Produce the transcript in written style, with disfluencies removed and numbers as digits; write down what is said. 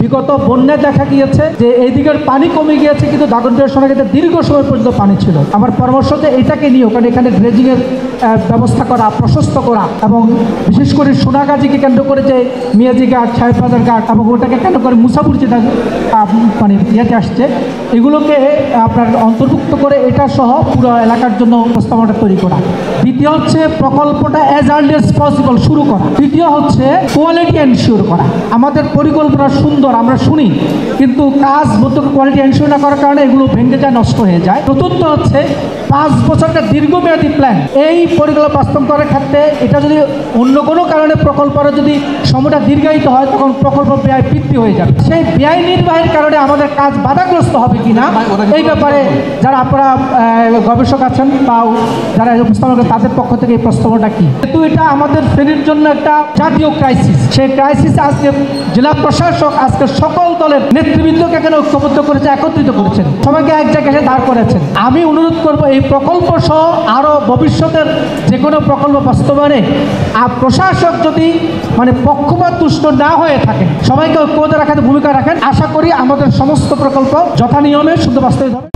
বিগত বন্যায় দেখা গিয়েছে যে এই দিকের পানি কমে গিয়েছে, কিন্তু দাগনভূঞা সোনাগাছিতে দীর্ঘ সময় পর্যন্ত পানি ছিল। আমার পরামর্শ যে এটাকে নিয়েও, কারণ এখানে ড্রেজিংয়ের ব্যবস্থা করা, প্রশস্ত করা, এবং বিশেষ করে সোনাগাজীকে কেন্দ্র করে যে মিয়াজি ঘাট, সাহেব বাজার ঘাট এবং ওটাকে কেন্দ্র করে মুসাপুর যেটা মানে ইয়েতে আসছে, এগুলোকে আপনার অন্তর্ভুক্ত করে এটা সহ পুরো এলাকার জন্য প্রস্তাবনাটা তৈরি করা। দ্বিতীয় হচ্ছে প্রকল্পটা অ্যাজ আর্লি অ্যাজ পসিবল শুরু করা। তৃতীয় হচ্ছে কোয়ালিটি এনশিওর করা। আমাদের পরিকল্পনা সুন্দর, আমরা শুনি, কিন্তু কাজ মতো কোয়ালিটি এনশিওর না করার কারণে এগুলো ভেঙে যায়, নষ্ট হয়ে যায়। চতুর্থ হচ্ছে 5 বছরটা দীর্ঘমেয়াদী প্ল্যান। এই পরিকল্পনা বাস্তব করার ক্ষেত্রে এটা যদি অন্য কোনো কারণে প্রকল্পের যদি সময়টা দীর্ঘায়িত হয়, তখন প্রকল্প ব্যয় বৃদ্ধি হয়ে যাবে। সেই ব্যয় নির্বাহের কারণে আমাদের কাজ বাধাগ্রস্ত হবে কিনা, এই ব্যাপারে যারা আপনারা গবেষক আছেন বা যারা উপস্থাপন করেন তাদের পক্ষ থেকে এই প্রস্তাবনাটা কি। কিন্তু এটা আমাদের ফেনীর জন্য একটা জাতীয় ক্রাইসিস। সেই ক্রাইসিসে আজকে জেলা প্রশাসক আজকে সকল দলের নেতৃবৃন্দকে এখানে ঐক্যবদ্ধ করেছে, একত্রিত করেছেন, সবাইকে এক জায়গায় দাঁড় করেছেন। আমি অনুরোধ করব এই প্রকল্প সহ আরও ভবিষ্যতের যে কোনো প্রকল্প বাস্তবায়নে প্রশাসক যদি মানে পক্ষপাত তুষ্ট না হয়ে থাকেন, সবাইকে ঐক্যবদ্ধ রাখার ভূমিকা রাখেন, আশা করি আমাদের সমস্ত প্রকল্প যথা নিয়মে শুদ্ধ বাস্তবায়িত হবে।